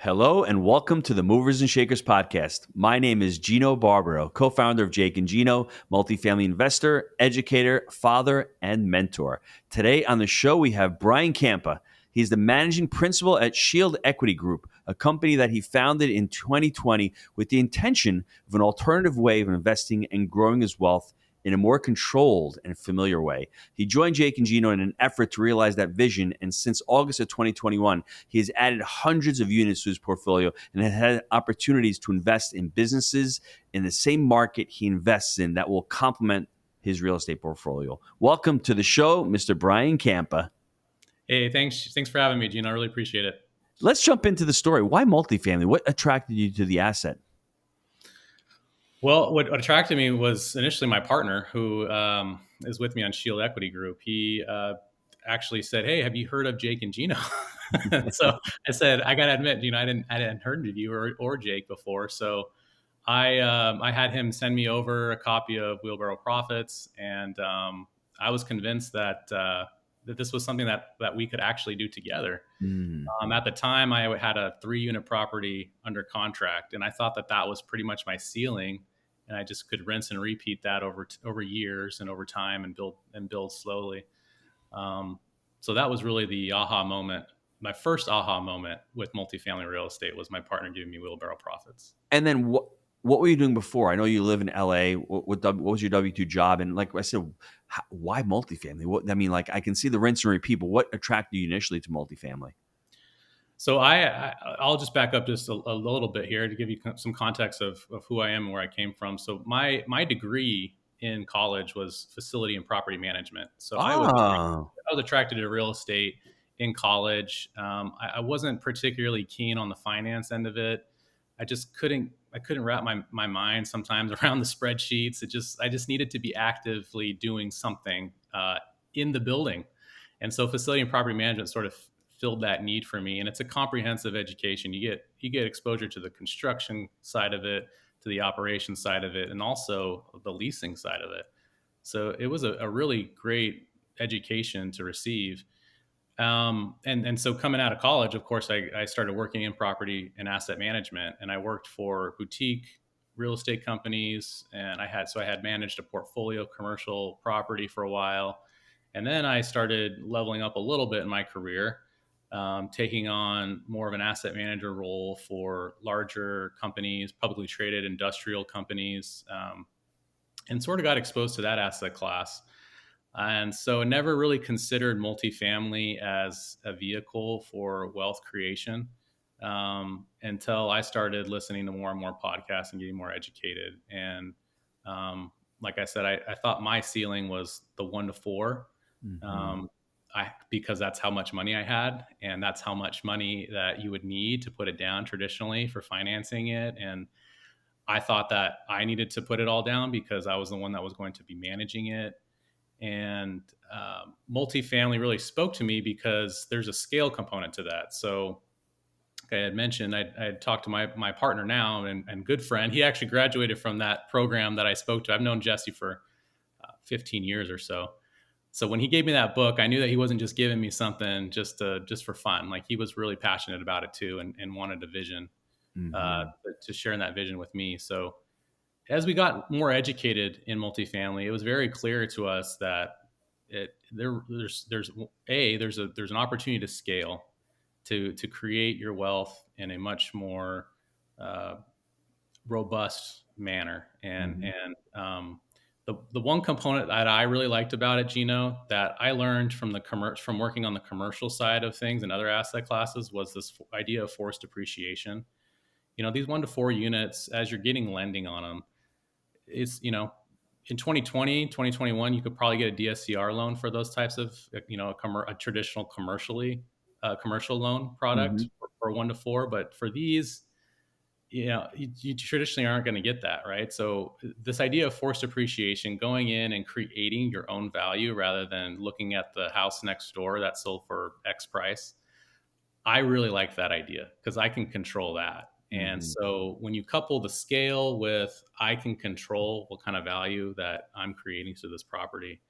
Hello and welcome to the Movers and Shakers podcast. My name is Gino Barbaro, co-founder of Jake and Gino, multifamily investor, educator, father, and mentor. Today on the show, we have Brian Campa. He's the managing principal at Shield Equity Group, a company that he founded in 2020 with the intention of an alternative way of investing and growing his wealth in a more controlled and familiar way. He joined Jake and Gino in an effort to realize that vision, and since August of 2021, he has added hundreds of units to his portfolio and has had opportunities to invest in businesses in the same market he invests in that will complement his real estate portfolio. Welcome to the show, Mr. Brian Campa. Hey, thanks for having me, Gino. I really appreciate it. Let's jump into the story. Why multifamily? What attracted you to the asset? Well, what attracted me was initially my partner, who is with me on Shield Equity Group. He actually said, "Hey, have you heard of Jake and Gino?" So I said, "I gotta admit, I hadn't heard of you or Jake before." So I had him send me over a copy of Wheelbarrow Profits, and I was convinced that this was something that we could actually do together. At the time, I had a 3-unit property under contract, and I thought that was pretty much my ceiling, and I just could rinse and repeat that over years and over time and build slowly. So that was really the aha moment. My first aha moment with multifamily real estate was my partner giving me Wheelbarrow Profits. And then what were you doing before? I know you live in LA. What was your W-2 job? And like I said, why multifamily? I can see the rinse and repeat, but what attracted you initially to multifamily? So I'll just back up just a little bit here to give you some context of who I am and where I came from. So my degree in college was facility and property management. So I was attracted to real estate in college. I wasn't particularly keen on the finance end of it. I couldn't wrap my mind sometimes around the spreadsheets. I just needed to be actively doing something in the building. And so facility and property management sort of filled that need for me. And it's a comprehensive education. You get exposure to the construction side of it, to the operations side of it, and also the leasing side of it. So it was a really great education to receive. And so coming out of college, of course, I started working in property and asset management, and I worked for boutique real estate companies, and I had managed a portfolio of commercial property for a while. And then I started leveling up a little bit in my career, taking on more of an asset manager role for larger companies, publicly traded industrial companies, and sort of got exposed to that asset class. And so I never really considered multifamily as a vehicle for wealth creation until I started listening to more and more podcasts and getting more educated. And like I said, I thought my ceiling was the 1 to 4. Mm-hmm. Because that's how much money I had, and that's how much money that you would need to put it down traditionally for financing it. And I thought that I needed to put it all down because I was the one that was going to be managing it. And multifamily really spoke to me because there's a scale component to that. So like I had mentioned, I had talked to my partner now and good friend. He actually graduated from that program that I spoke to. I've known Jesse for 15 years or so. So when he gave me that book, I knew that he wasn't just giving me something just for fun. Like, he was really passionate about it too, and wanted a vision, to sharing that vision with me. So as we got more educated in multifamily, it was very clear to us that there's an opportunity to scale, to create your wealth in a much more robust manner. And the one component that I really liked about it, Gino, that I learned from from working on the commercial side of things and other asset classes, was this idea of forced depreciation. These 1 to 4 units, as you're getting lending on them, it's, in 2020, 2021, you could probably get a DSCR loan for those types of, a traditional commercial loan product for 1 to 4. But for these, you traditionally aren't going to get that, right? So this idea of forced appreciation, going in and creating your own value rather than looking at the house next door that sold for X price, I really like that idea because I can control that. And so when you couple the scale with, I can control what kind of value that I'm creating to this property,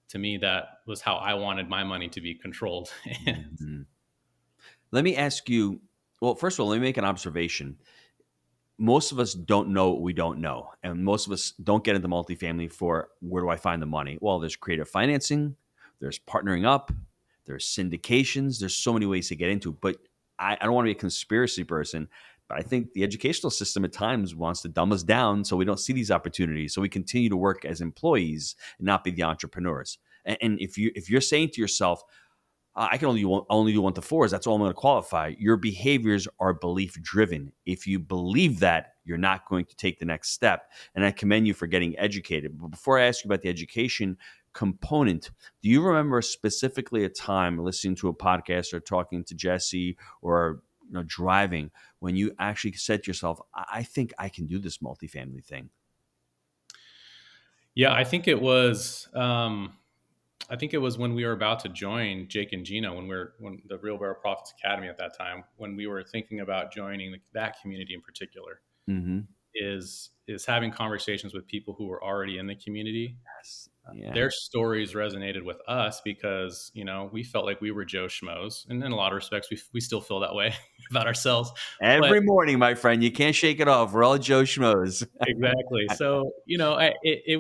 to me, that was how I wanted my money to be controlled. Let me ask you, Well, first of all, let me make an observation. Most of us don't know what we don't know. And most of us don't get into multifamily for where do I find the money? Well, there's creative financing, there's partnering up, there's syndications, there's so many ways to get into. But I don't want to be a conspiracy person, but I think the educational system at times wants to dumb us down so we don't see these opportunities. So we continue to work as employees and not be the entrepreneurs. And if you're saying to yourself, I can only do 1 to 4s. That's all I'm going to qualify. Your behaviors are belief driven. If you believe that, you're not going to take the next step. And I commend you for getting educated. But before I ask you about the education component, do you remember specifically a time listening to a podcast or talking to Jesse or driving when you actually said to yourself, I think I can do this multifamily thing? Yeah, I think it was. I think it was when we were about to join Jake and Gino, when the Real Barrel Profits Academy at that time, when we were thinking about joining that community in particular, Mm-hmm. is having conversations with people who were already in the community. Yes. Yeah. Their stories resonated with us because we felt like we were Joe Schmoes, and in a lot of respects, we still feel that way about ourselves. But Every morning, my friend, you can't shake it off. We're all Joe Schmoes. exactly, so it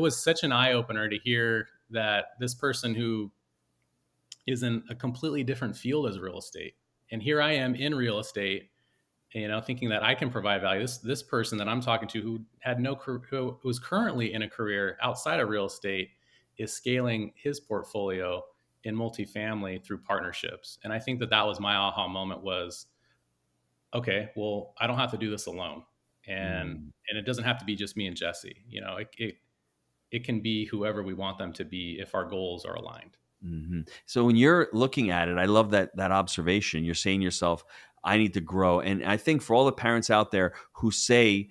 was such an eye opener to hear that this person who is in a completely different field as real estate, and here I am in real estate, thinking that I can provide value. This person that I'm talking to, who had who was currently in a career outside of real estate, is scaling his portfolio in multifamily through partnerships. And I think that was my aha moment. Was okay. Well, I don't have to do this alone, Mm. and it doesn't have to be just me and Jesse. It can be whoever we want them to be if our goals are aligned. So when you're looking at it, I love that observation. You're saying to yourself, I need to grow. And I think for all the parents out there who say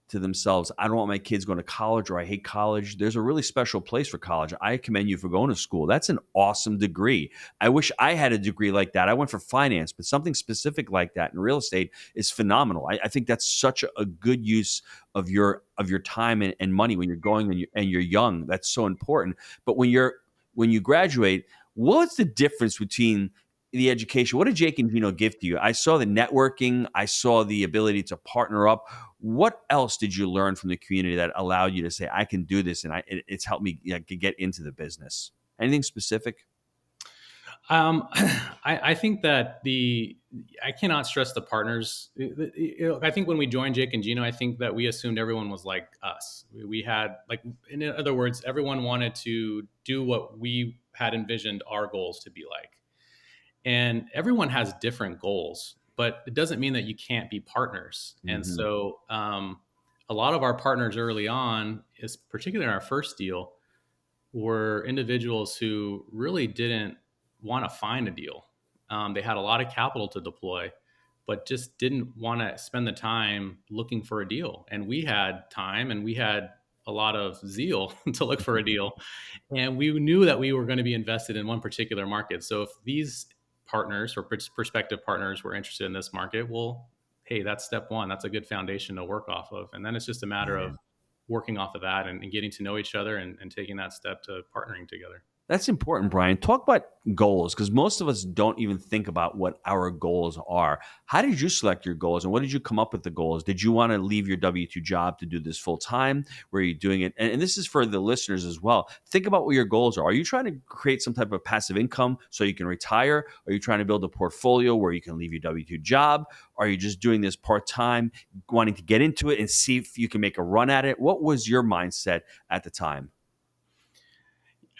to themselves, I don't want my kids going to college or I hate college, there's a really special place for college. I commend you for going to school. That's an awesome degree. I wish I had a degree like that. I went for finance, but something specific like that in real estate is phenomenal. I think that's such a good use of your time and money when you're going and you're young. That's so important. But when you graduate, what's the difference between the education? What did Jake and Gino give to you? I saw the networking. I saw the ability to partner up. What else did you learn from the community that allowed you to say, I can do this, and it's helped me to get into the business? Anything specific? I think that I cannot stress the partners. I think when we joined Jake and Gino, I think that we assumed everyone was like us. We had, like, in other words, everyone wanted to do what we had envisioned our goals to be like. And everyone has different goals, but it doesn't mean that you can't be partners. And Hmm. so, a lot of our partners early on, is particularly in our first deal, were individuals who really didn't want to find a deal. They had a lot of capital to deploy, but just didn't want to spend the time looking for a deal. And we had time, and we had a lot of zeal to look for a deal. And we knew that we were going to be invested in one particular market. So if these partners or prospective partners were interested in this market, well, hey, that's step one. That's a good foundation to work off of. And then it's just a matter Yeah. of working off of that, and getting to know each other, and taking that step to partnering together. That's important, Brian. Talk about goals because most of us don't even think about what our goals are. How did you select your goals and what did you come up with the goals? Did you want to leave your W 2 job to do this full time? Were you doing it? And this is for the listeners as well. Think about what your goals are. Are you trying to create some type of passive income so you can retire? Are you trying to build a portfolio where you can leave your W 2 job? Are you just doing this part time, wanting to get into it and see if you can make a run at it? What was your mindset at the time?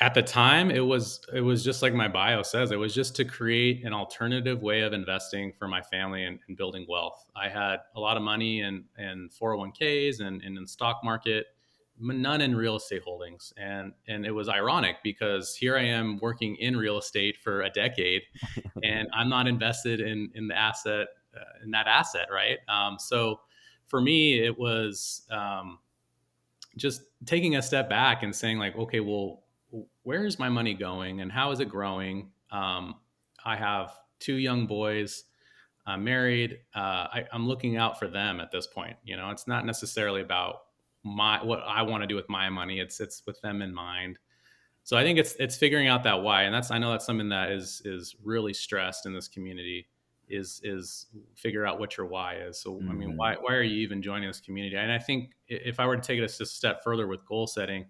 At the time, it was just like my bio says. It was just to create an alternative way of investing for my family, and building wealth. I had a lot of money in 401ks and in the stock market, none in real estate holdings. And it was ironic because here I am working in real estate for a decade, and I'm not invested in the asset, in that asset, right? So for me, it was, just taking a step back and saying, like, okay, well, where is my money going and how is it growing? I have two young boys. I'm married. I'm looking out for them at this point. It's not necessarily about what I want to do with my money. It's with them in mind. So I think it's figuring out that why, and I know that's something that is really stressed in this community, is figure out what your why is. So, I mean, Mm-hmm. why are you even joining this community? And I think if I were to take it a step further with goal setting,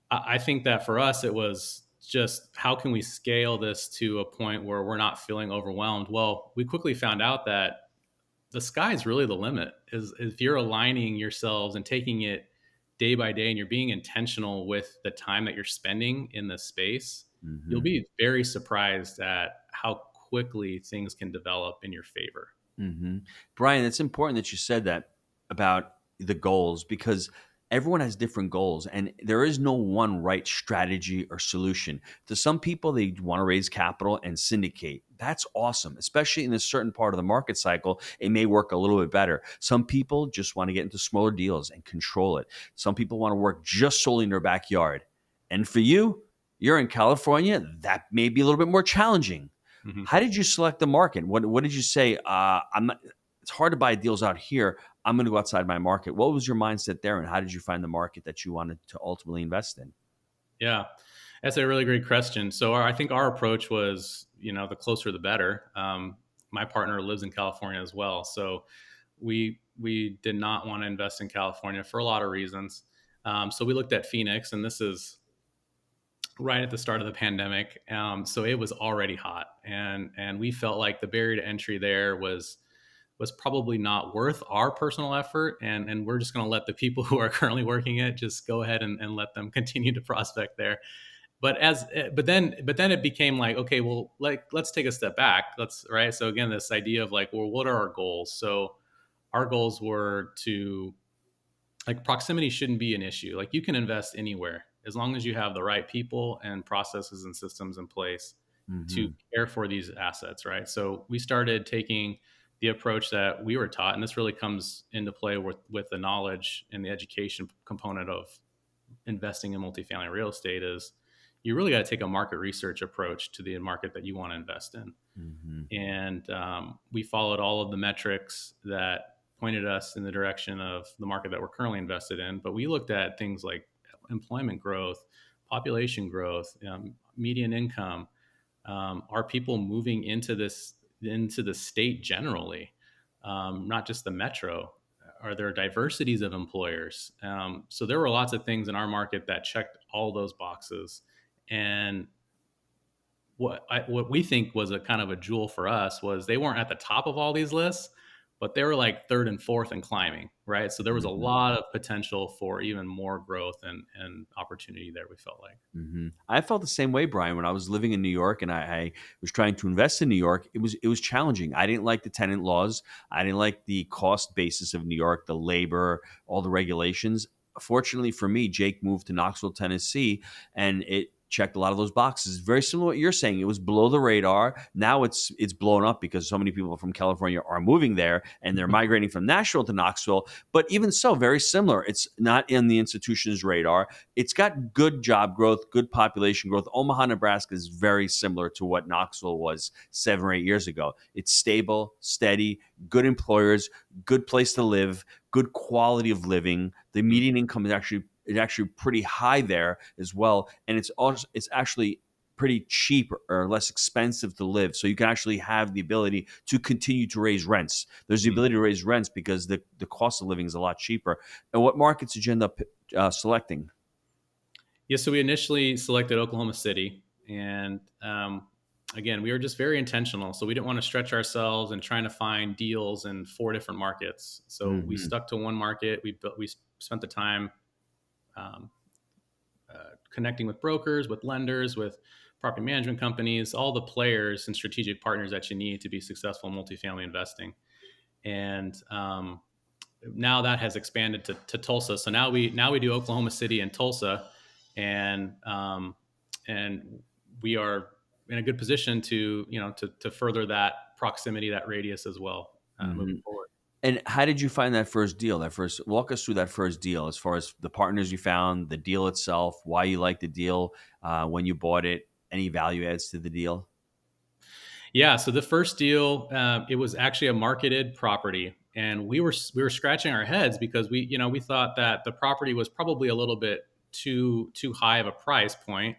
I think that for us, it was just how can we scale this to a point where we're not feeling overwhelmed? Well, we quickly found out that the sky is really the limit. Is if you're aligning yourselves and taking it day by day, and you're being intentional with the time that you're spending in the space, you'll Mm-hmm. be very surprised at how quickly things can develop in your favor. Mm-hmm. Brian, it's important that you said that about the goals because everyone has different goals and there is no one right strategy or solution. To some people, they want to raise capital and syndicate. That's awesome, especially in a certain part of the market cycle. It may work a little bit better. Some people just want to get into smaller deals and control it. Some people want to work just solely in their backyard. And for you, you're in California, that may be a little bit more challenging. Mhm. How did you select the market? What did you say? I'm not, it's hard to buy deals out here. I'm going to go outside my market. What was your mindset there, and how did you find the market that you wanted to ultimately invest in? Yeah, that's a really great question. So I think our approach was, the closer the better. My partner lives in California as well, so we did not want to invest in California for a lot of reasons. So we looked at Phoenix, and this is right at the start of the pandemic. So it was already hot, and we felt like the barrier to entry there was probably not worth our personal effort, and we're just going to let the people who are currently working it just go ahead and let them continue to prospect there. But then it became like, okay, well, like, let's take a step back. Let's right. So again, this idea of like, well, what are our goals? So our goals were to, like, proximity shouldn't be an issue. Like, you can invest anywhere as long as you have the right people and processes and systems in place to Mm-hmm. care for these assets, right? So we started taking the approach that we were taught, and this really comes into play with the knowledge and the education component of investing in multifamily real estate, is you really got to take a market research approach to the market that you want to invest in. Mm-hmm. And we followed all of the metrics that pointed us in the direction of the market that we're currently invested in. But we looked at things like employment growth, population growth, median income. Are people moving into the state generally, not just the metro? Are there diversities of employers? So there were lots of things in our market that checked all those boxes. And what we think was a kind of a jewel for us was they weren't at the top of all these lists, but they were like third and fourth and climbing, right? So there was a Mm-hmm. lot of potential for even more growth and opportunity there, we felt like. Mm-hmm. I felt the same way, Brian. When I was living in New York and I was trying to invest in New York, it was challenging. I didn't like the tenant laws. I didn't like the cost basis of New York, the labor, all the regulations. Fortunately for me, Jake moved to Knoxville, Tennessee, and it checked a lot of those boxes. Very similar to what you're saying. It was below the radar. Now it's blown up because so many people from California are moving there and they're migrating from Nashville to Knoxville. But even so, very similar. It's not in the institution's radar. It's got good job growth, good population growth. Omaha, Nebraska is very similar to what Knoxville was 7 or 8 years ago. It's stable, steady, good employers, good place to live, good quality of living. The median income is actually pretty high there as well, and it's actually pretty cheap or less expensive to live. So you can actually have the ability to continue to raise rents. There's the Mhm. ability to raise rents because the cost of living is a lot cheaper. And what markets did you end up selecting? Yeah, so we initially selected Oklahoma City, and again, we were just very intentional. So we didn't want to stretch ourselves and trying to find deals in four different markets. So we Hmm. stuck to one market. We spent the time um, connecting with brokers, with lenders, with property management companies, all the players and strategic partners that you need to be successful in multifamily investing. And now that has expanded to Tulsa. So now we do Oklahoma City and Tulsa, and and we are in a good position to to further that proximity, that radius as well, Hmm. moving forward. And how did you find that first deal? That first walk us through that first deal as far as the partners you found, the deal itself, why you liked the deal when you bought it, any value adds to the deal. Yeah. So the first deal, it was actually a marketed property, and we were scratching our heads because we thought that the property was probably a little bit too high of a price point.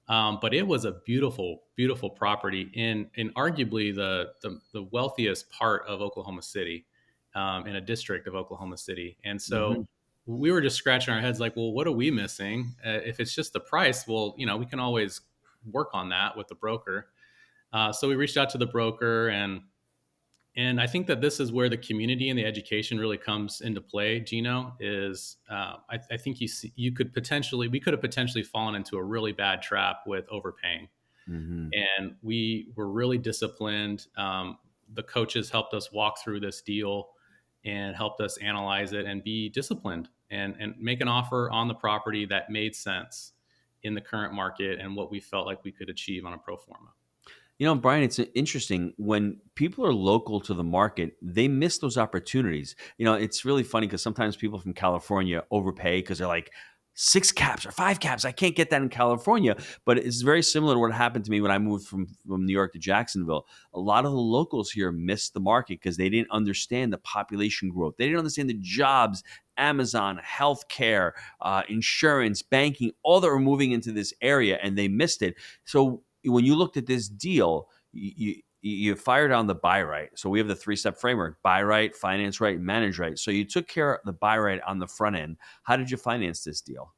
But it was a beautiful, beautiful property in arguably the wealthiest part of Oklahoma City, in a district of Oklahoma City. And so Hmm. we were just scratching our heads like, well, what are we missing? If it's just the price, well, we can always work on that with the broker. So we reached out to the broker, and I think that this is where the community and the education really comes into play. Gino, is I think you could potentially we could have potentially fallen into a really bad trap with overpaying, Hmm. and we were really disciplined. The coaches helped us walk through this deal and helped us analyze it and be disciplined and make an offer on the property that made sense in the current market and what we felt like we could achieve on a pro forma. Brian, it's interesting when people are local to the market, they miss those opportunities. It's really funny because sometimes people from California overpay because they're like, six caps or five caps. I can't get that in California. But it's very similar to what happened to me when I moved from New York to Jacksonville. A lot of the locals here missed the market because they didn't understand the population growth. They didn't understand the jobs, Amazon, healthcare, insurance, banking, all that were moving into this area, and they missed it. So when you looked at this deal, you fired on the buy right. So we have the three-step framework: buy right, finance right, manage right. So you took care of the buy right on the front end. How did you finance this deal?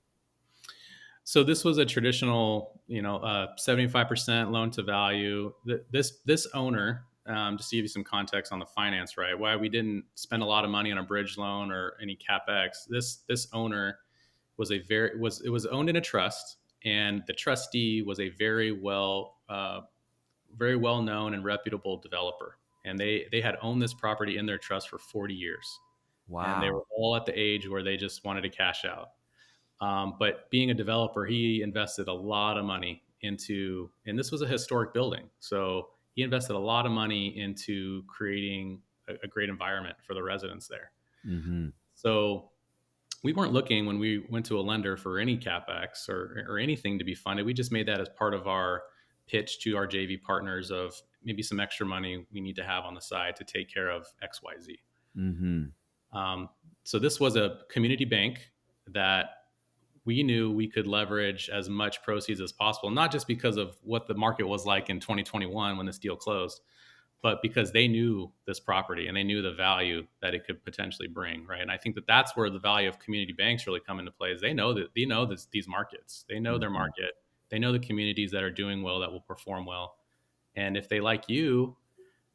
So this was a traditional, 75% loan to value. This owner, just to give you some context on the finance, right? Why we didn't spend a lot of money on a bridge loan or any capex. This owner it was owned in a trust, and the trustee was a very well known and reputable developer, and they had owned this property in their trust for 40 years, and they were Wow. all at the age where they just wanted to cash out. But being a developer, he invested a lot of money into, and this was a historic building. So he invested a lot of money into creating a great environment for the residents there. Hmm. So we weren't looking when we went to a lender for any capex or anything to be funded. We just made that as part of our pitch to our JV partners of maybe some extra money we need to have on the side to take care of XYZ. Hmm. Um, so this was a community bank that we knew we could leverage as much proceeds as possible, not just because of what the market was like in 2021 when this deal closed, but because they knew this property and they knew the value that it could potentially bring, right? And I think that that's where the value of community banks really come into play. Is these markets, they know their Hmm. market, they know the communities that are doing well, that will perform well, and if they like you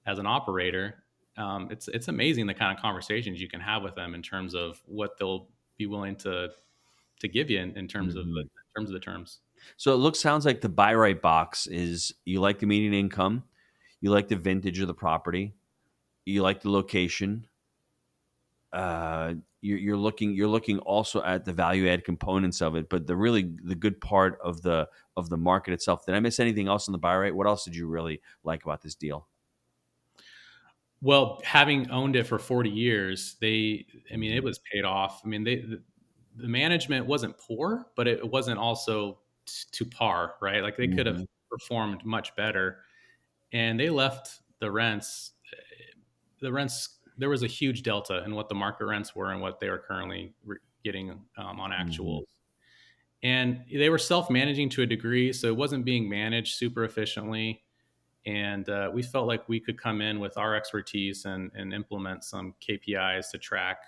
as an operator, it's amazing the kind of conversations you can have with them in terms of what they'll be willing to give you in terms of Hmm. the terms. So sounds like the buy right box is you like the median income, you like the vintage of the property, you like the location, you're looking also at the value add components of it, but the good part of the market itself. Did I miss anything else on the buy rate? What else did you really like about this deal? Well, having owned it for 40 years, I mean, it Hmm. was paid off. I mean, the management wasn't poor, but it wasn't also to par, right? Like they could have Hmm. performed much better, and they left there was a huge delta in what the market rents were and what they were currently getting on Hmm. actuals. And they were self-managing to a degree, so it wasn't being managed super efficiently. And we felt like we could come in with our expertise and implement some KPIs to track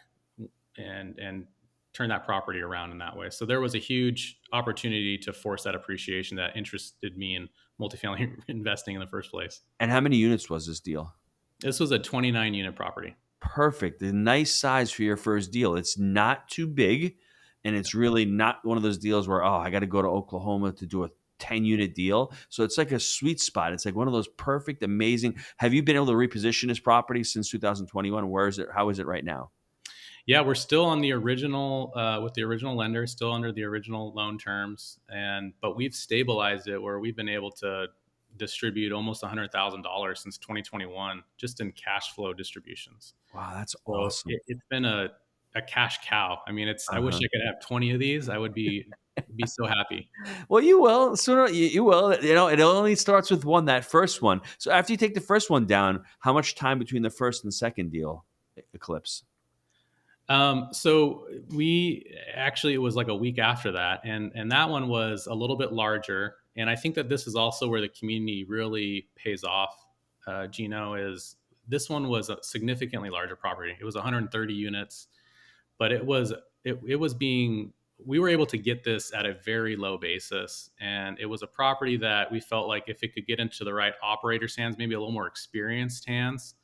and turn that property around in that way. So there was a huge opportunity to force that appreciation that interested me in multifamily investing in the first place. And how many units was this deal? This was a 29 unit property. Perfect. A nice size for your first deal. It's not too big, and it's really not one of those deals where, I got to go to Oklahoma to do a 10-unit deal. So it's like a sweet spot. It's like one of those perfect, amazing. Have you been able to reposition this property since 2021? Where is it? How is it right now? Yeah, we're still on the original with the original lender, still under the original loan terms, but we've stabilized it where we've been able to distribute almost $100,000 since 2021 just in cash flow distributions. Wow, that's So awesome. it's been a cash cow. I mean, I wish Uh-huh. I could have 20 of these. I would be so happy. Well, you will sooner. You will. It only starts with one. That first one. So after you take the first one down, how much time between the first and second deal eclipse? So we actually, it was like a week after that, and that one was a little bit larger. And I think that this is also where the community really pays off. Gino, is this one was a significantly larger property. It was 130 units, but it was being we were able to get this at a very low basis, and it was a property that we felt like if it could get into the right operator's hands, maybe a little more experienced hands,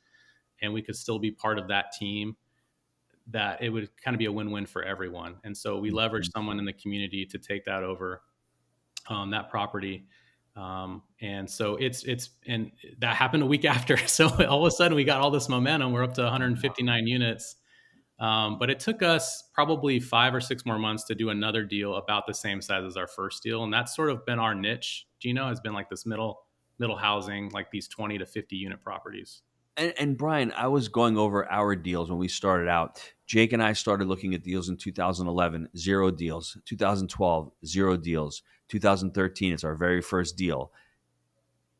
and we could still be part of that team, that it would kind of be a win-win for everyone. And so we leveraged someone in the community to take that over, that property. And so and that happened a week after. So all of a sudden we got all this momentum. We're up to 159 units. But it took us probably 5 or 6 more months to do another deal about the same size as our first deal. And that's sort of been our niche, Gino, has been like this middle housing, like these 20 to 50 unit properties. And Brian, I was going over our deals when we started out. Jake and I started looking at deals in 2011, zero deals. 2012, zero deals. 2013, it's our very first deal.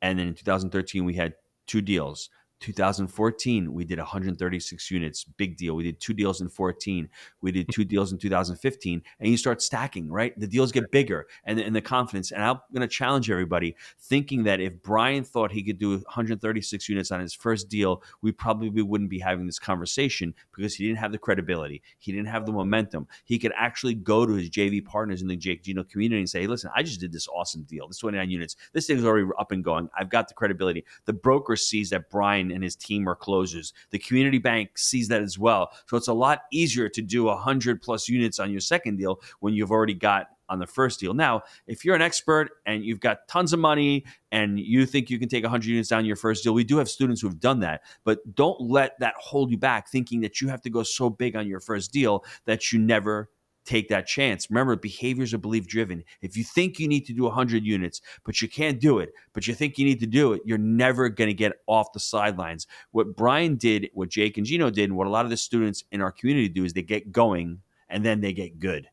And then in 2013, we had two deals. 2014, we did 136 units, big deal. We did two deals in 14. We did two deals in 2015. And you start stacking, right? The deals get bigger and the confidence. And I'm going to challenge everybody thinking that if Brian thought he could do 136 units on his first deal, we probably wouldn't be having this conversation because he didn't have the credibility. He didn't have the momentum. He could actually go to his JV partners in the Jake Gino community and say, hey, listen, I just did this awesome deal. This 29 units. This thing is already up and going. I've got the credibility. The broker sees that Brian and his team are closers. The community bank sees that as well. So it's a lot easier to do 100 plus units on your second deal when you've already got on the first deal. Now, if you're an expert and you've got tons of money and you think you can take 100 units down your first deal, we do have students who have done that, but don't let that hold you back thinking that you have to go so big on your first deal that you never take that chance. Remember, behaviors are belief driven. If you think you need to do 100 units, but you can't do it, but you think you need to do it, you're never going to get off the sidelines. What Brian did, what Jake and Gino did, and what a lot of the students in our community do is they get going and then they get good.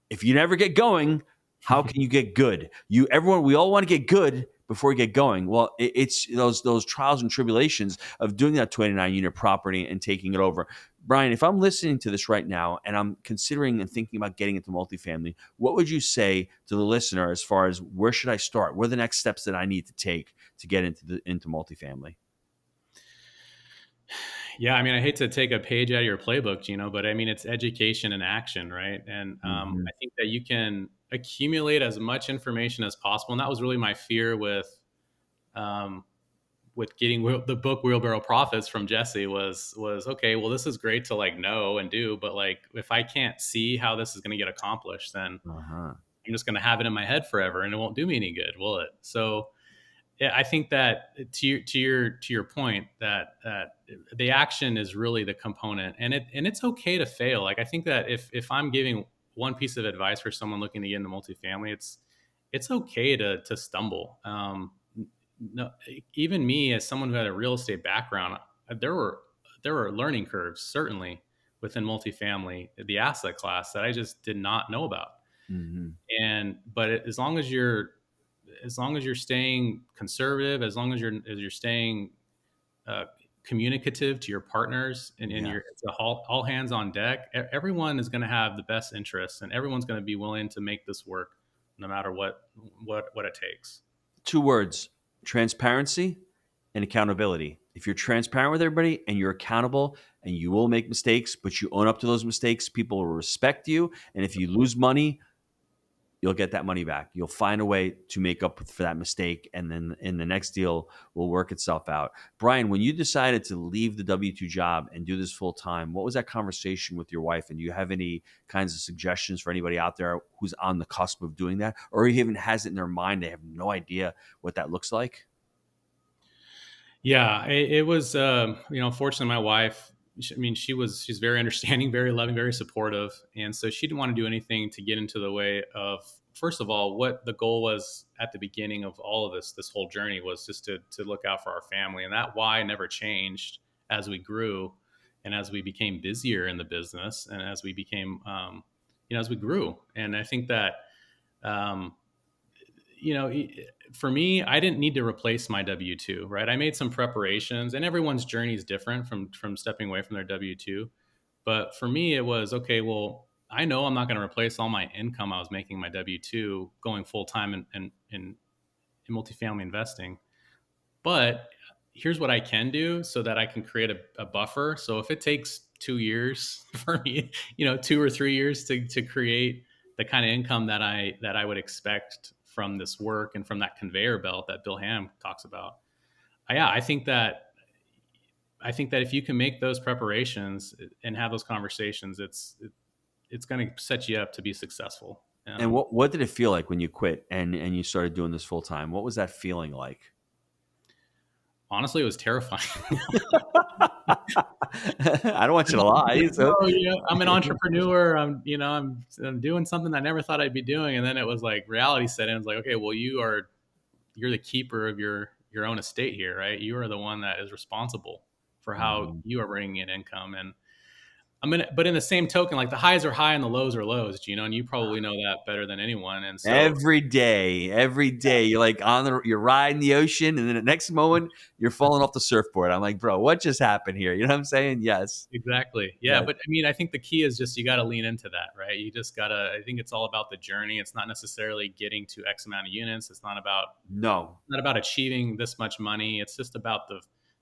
If you never get going, how can you get good? We all want to get good before we get going. Well, it's those trials and tribulations of doing that 29 unit property and taking it over. Brian, if I'm listening to this right now and I'm considering and thinking about getting into multifamily, what would you say to the listener as far as where should I start? What are the next steps that I need to take to get into multifamily? Yeah, I mean, I hate to take a page out of your playbook, Gino, but I mean, it's education and action, right? And I think that you can accumulate as much information as possible. And that was really my fear um, with getting the book Wheelbarrow Profits from Jesse was okay. Well, this is great to like know and do, but like if I can't see how this is going to get accomplished, then Uh-huh. I'm just going to have it in my head forever, and it won't do me any good, will it? So yeah, I think that to your point that the action is really the component, and it's okay to fail. Like I think that if I'm giving one piece of advice for someone looking to get into multifamily, it's okay to stumble. No, even me as someone who had a real estate background, there were learning curves certainly within multifamily, the asset class that I just did not know about. Mm-hmm. But as long as you're staying conservative, as long as you're staying uh, communicative to your partners, and Yeah. it's all hands on deck, everyone is going to have the best interests, and everyone's going to be willing to make this work, no matter what it takes. Two words: transparency and accountability. If you're transparent with everybody and you're accountable and you will make mistakes, but you own up to those mistakes, people will respect you. And if you lose money, you'll get that money back. You'll find a way to make up for that mistake. And then in the next deal will work itself out. Brian, when you decided to leave the W-2 job and do this full time, what was that conversation with your wife? And do you have any kinds of suggestions for anybody out there who's on the cusp of doing that or even has it in their mind? They have no idea what that looks like. Yeah, it was. Fortunately, my wife. I mean, she's very understanding, very loving, very supportive, and so she didn't want to do anything to get into the way of. First of all, what the goal was at the beginning of all of this whole journey was just to look out for our family, and that why never changed as we grew, and as we became busier in the business, and as we became, as we grew, and I think that. Um, for me, I didn't need to replace my W-2, right? I made some preparations, and everyone's journey is different from stepping away from their W-2. But for me, it was okay. Well, I know I'm not going to replace all my income I was making my W-2 going full time in in multifamily investing. But here's what I can do so that I can create a buffer. So if it takes 2 years for me, 2 or 3 years to create the kind of income that I would expect from this work and from that conveyor belt that Bill Ham talks about. Yeah, I think that if you can make those preparations and have those conversations, it's going to set you up to be successful. And what did it feel like when you quit and you started doing this full time? What was that feeling like? Honestly, it was terrifying. I don't want you to lie. So. Oh, yeah, I'm an entrepreneur. I'm doing something I never thought I'd be doing, and then it was like reality set in. It's like, okay, well, you're the keeper of your own estate here, right? You are the one that is responsible for how Mhm. you are bringing in income. And but in the same token, like the highs are high and the lows are lows, Gino, and you probably know that better than anyone. And so, Every day, you're like you're riding the ocean, and then the next moment you're falling off the surfboard. I'm like, bro, what just happened here? You know what I'm saying? Yes, exactly. Yeah. yes, But I mean, I think the key is just you got to lean into that, right? You just got to, I think it's all about the journey. It's not necessarily getting to X amount of units. It's no. not about achieving this much money. It's just about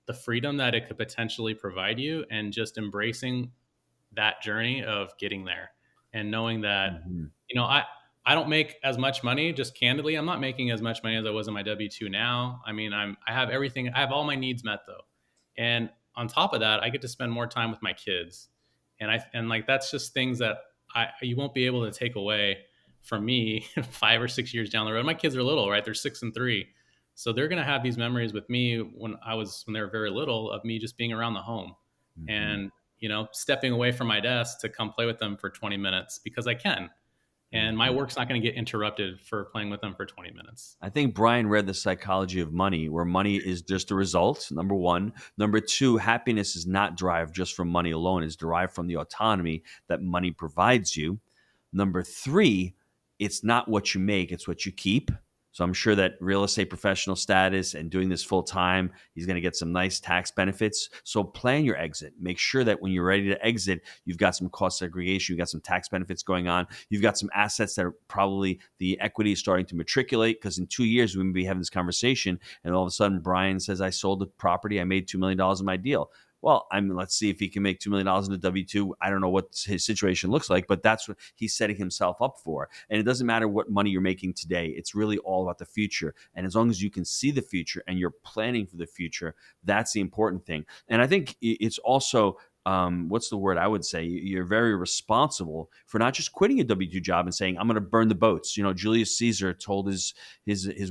the freedom that it could potentially provide you and just embracing that journey of getting there and knowing that, Mhm. you know, I don't make as much money, just candidly. I'm not making as much money as I was in my W-2 now. I mean, I have everything. I have all my needs met though. And on top of that, I get to spend more time with my kids. And like, that's just things that you won't be able to take away from me 5 or 6 years down the road. My kids are little, right? They're 6 and 3. So they're going to have these memories with me when they were very little, of me just being around the home Mhm. and, stepping away from my desk to come play with them for 20 minutes because I can. And my Mhm. work's not going to get interrupted for playing with them for 20 minutes. I think Brian read The Psychology of Money, where money is just a result, number one. Number two, happiness is not derived just from money alone, it's derived from the autonomy that money provides you. Number three, it's not what you make, it's what you keep. So I'm sure that real estate professional status and doing this full time, he's going to get some nice tax benefits. So plan your exit. Make sure that when you're ready to exit, you've got some cost segregation, you've got some tax benefits going on, you've got some assets that are probably the equity is starting to matriculate, because in 2 years we may be having this conversation and all of a sudden Brian says, I sold the property, I made $2 million in my deal. Well, I mean, let's see if he can make $2 million in the W-2. I don't know what his situation looks like, but that's what he's setting himself up for. And it doesn't matter what money you're making today. It's really all about the future. And as long as you can see the future and you're planning for the future, that's the important thing. And I think it's also, what's the word I would say? You're very responsible for not just quitting a W-2 job and saying, I'm going to burn the boats. You know, Julius Caesar told his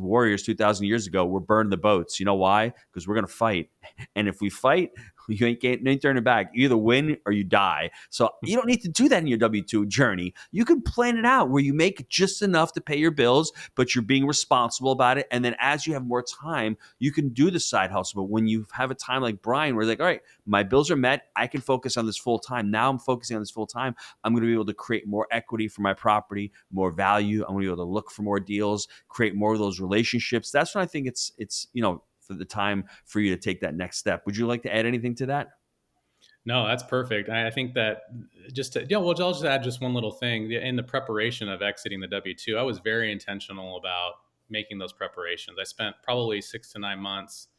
warriors 2,000 years ago, we're burning the boats. You know why? Because we're going to fight. And if we fight, you ain't turning back. You either win or you die. So you don't need to do that in your W-2 journey. You can plan it out where you make just enough to pay your bills, but you're being responsible about it. And then as you have more time, you can do the side hustle. But when you have a time like Brian, where it's like, all right, my bills are met, I can focus on this full time. Now I'm focusing on this full time. I'm going to be able to create more equity for my property, more value. I'm going to be able to look for more deals, create more of those relationships. That's when I think it's for the time for you to take that next step. Would you like to add anything to that? No, that's perfect. I think that well, I'll just add just one little thing. In the preparation of exiting the W-2, I was very intentional about making those preparations. I spent probably 6 to 9 months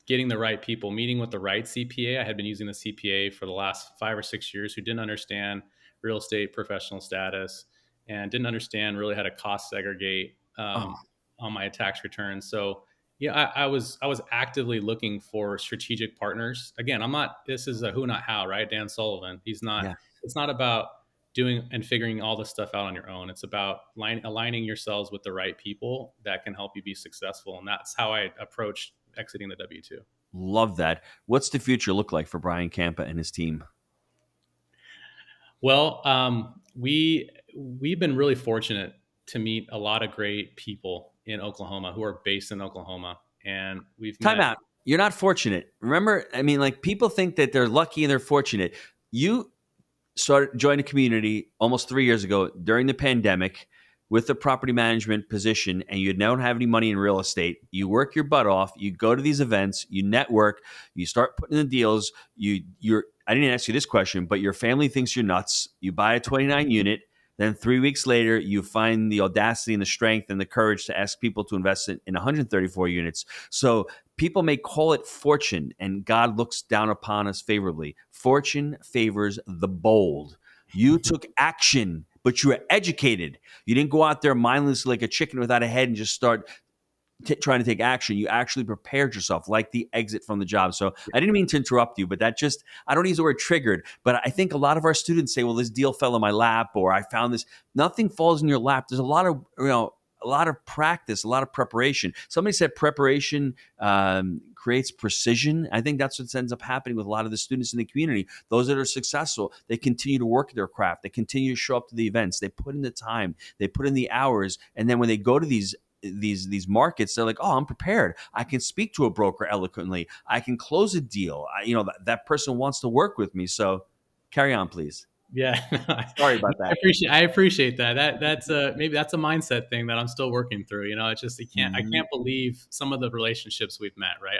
getting the right people, meeting with the right CPA. I had been using the CPA for the last 5 or 6 years who didn't understand real estate professional status and didn't understand really how to cost segregate Oh, on my tax returns. So yeah, I was actively looking for strategic partners. Again, I'm not. This is a who not how, right? Dan Sullivan. He's not. yeah. It's not about doing and figuring all this stuff out on your own. It's about aligning yourselves with the right people that can help you be successful. And that's how I approached exiting the W-2. Love that. What's the future look like for Brian Campa and his team? Well, we've been really fortunate to meet a lot of great people in Oklahoma who are based in Oklahoma, and we've Time met. out. You're not fortunate. Remember, I mean, like people think that they're lucky and they're fortunate. You started joined a community almost 3 years ago during the pandemic with the property management position, and you don't have any money in real estate. You work your butt off. You go to these events. You network. You start putting in deals. You're. I didn't ask you this question, but your family thinks you're nuts. You buy a 29 unit. Then 3 weeks later, you find the audacity and the strength and the courage to ask people to invest in 134 units. So people may call it fortune, and God looks down upon us favorably. Fortune favors the bold. You took action, but you were educated. You didn't go out there mindless like a chicken without a head and just start trying to take action. You actually prepared yourself, like the exit from the job. So I didn't mean to interrupt you, but that just, I don't use the word triggered, but I think a lot of our students say, well, this deal fell in my lap, or I found this. Nothing falls in your lap. There's a lot of, a lot of practice, a lot of preparation. Somebody said preparation creates precision. I think that's what ends up happening with a lot of the students in the community. Those that are successful, they continue to work their craft. They continue to show up to the events. They put in the time. They put in the hours. And then when they go to these markets, they're like, oh, I'm prepared. I can speak to a broker eloquently. I can close a deal. That person wants to work with me. So carry on, please. Yeah, Sorry about that. I appreciate that. That's maybe that's a mindset thing that I'm still working through. It's just I can't believe some of the relationships we've met. Right?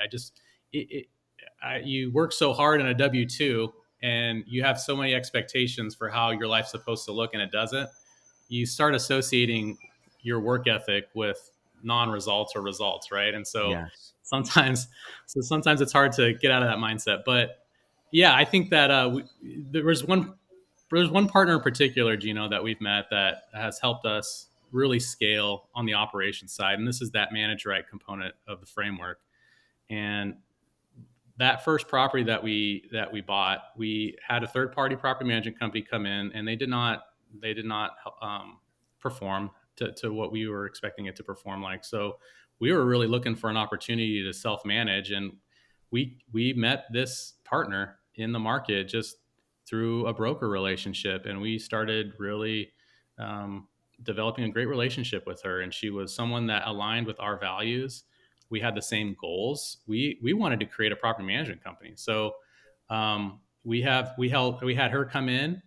You work so hard in a W-2, and you have so many expectations for how your life's supposed to look, and it doesn't. You start associating your work ethic with non-results or results, right? And Yes. sometimes it's hard to get out of that mindset. But yeah, I think that there's one partner in particular, Gino, that we've met that has helped us really scale on the operations side, and this is that manage right component of the framework. And that first property that we bought, we had a third party property management company come in, and they did not perform to what we were expecting it to perform like. So we were really looking for an opportunity to self manage, and we met this partner in the market just through a broker relationship, and we started really developing a great relationship with her. And she was someone that aligned with our values. We had the same goals. We wanted to create a property management company. So we had her come in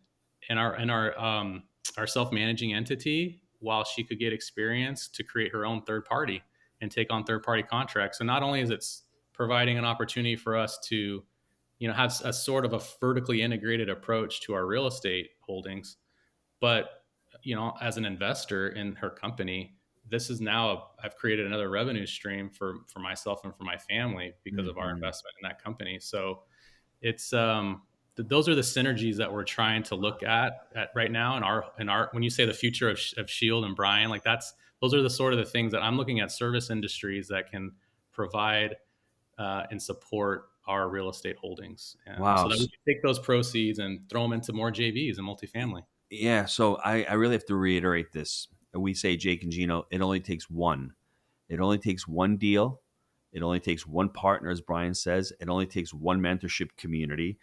our self-managing entity while she could get experience to create her own third party and take on third party contracts. So not only is it providing an opportunity for us to have a sort of a vertically integrated approach to our real estate holdings, but as an investor in her company, this is now I've created another revenue stream for myself and for my family because of our investment in that company. So it's those are the synergies that we're trying to look at right now in our when you say the future of Shield and Brian, like those are the sort of the things that I'm looking at, service industries that can provide and support our real estate holdings, Wow. so that we can take those proceeds and throw them into more JVs and multifamily. Yeah. So I really have to reiterate this. We say, Jake and Gino, it only takes one. It only takes one deal. It only takes one partner, as Brian says. It only takes one mentorship community.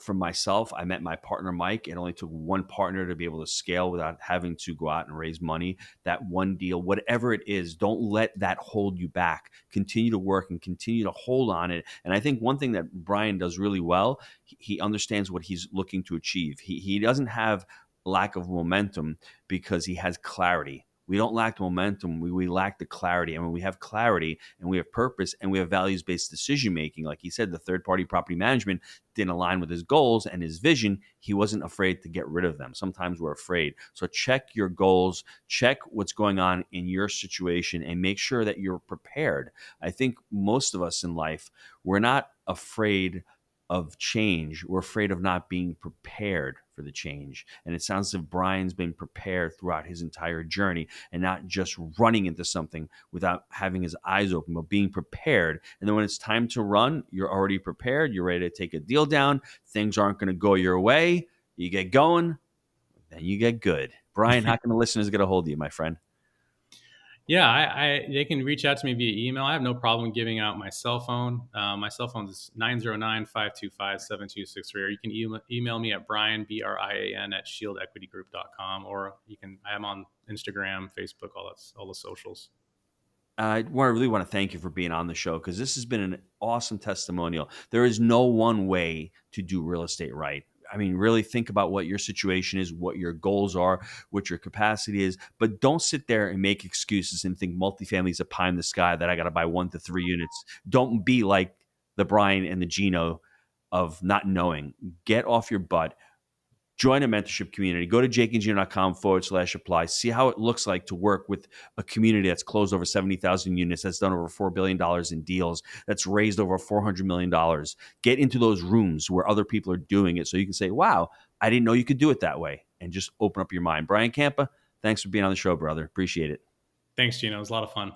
For myself, I met my partner, Mike. It only took one partner to be able to scale without having to go out and raise money. That one deal, whatever it is, don't let that hold you back. Continue to work and continue to hold on it. And I think one thing that Brian does really well, he understands what he's looking to achieve. He doesn't have lack of momentum because he has clarity. We don't lack the momentum. We lack the clarity. And when we have clarity and we have purpose and we have values-based decision making, like he said, the third-party property management didn't align with his goals and his vision. He wasn't afraid to get rid of them. Sometimes we're afraid. So check your goals, check what's going on in your situation, and make sure that you're prepared. I think most of us in life, we're not afraid of change. We're afraid of not being prepared for the change. And it sounds as if Brian's been prepared throughout his entire journey and not just running into something without having his eyes open, but being prepared. And then when it's time to run, you're already prepared. You're ready to take a deal down. Things aren't going to go your way. You get going, then you get good. Brian, how can the listeners get a hold of you, my friend? Yeah, they can reach out to me via email. I have no problem giving out my cell phone. My cell phone is 909-525-7263. Or you can email me at Brian, Brian, at shieldequitygroup.com. Or I am on Instagram, Facebook, all the socials. I really want to thank you for being on the show, because this has been an awesome testimonial. There is no one way to do real estate right. I mean, really think about what your situation is, what your goals are, what your capacity is, but don't sit there and make excuses and think multifamily is a pie in the sky that I got to buy 1 to 3 units. Don't be like the Brian and the Gino of not knowing. Get off your butt. Join a mentorship community. Go to jakeandgino.com/apply. See how it looks like to work with a community that's closed over 70,000 units, that's done over $4 billion in deals, that's raised over $400 million. Get into those rooms where other people are doing it so you can say, wow, I didn't know you could do it that way, and just open up your mind. Brian Campa, thanks for being on the show, brother. Appreciate it. Thanks, Gino. It was a lot of fun.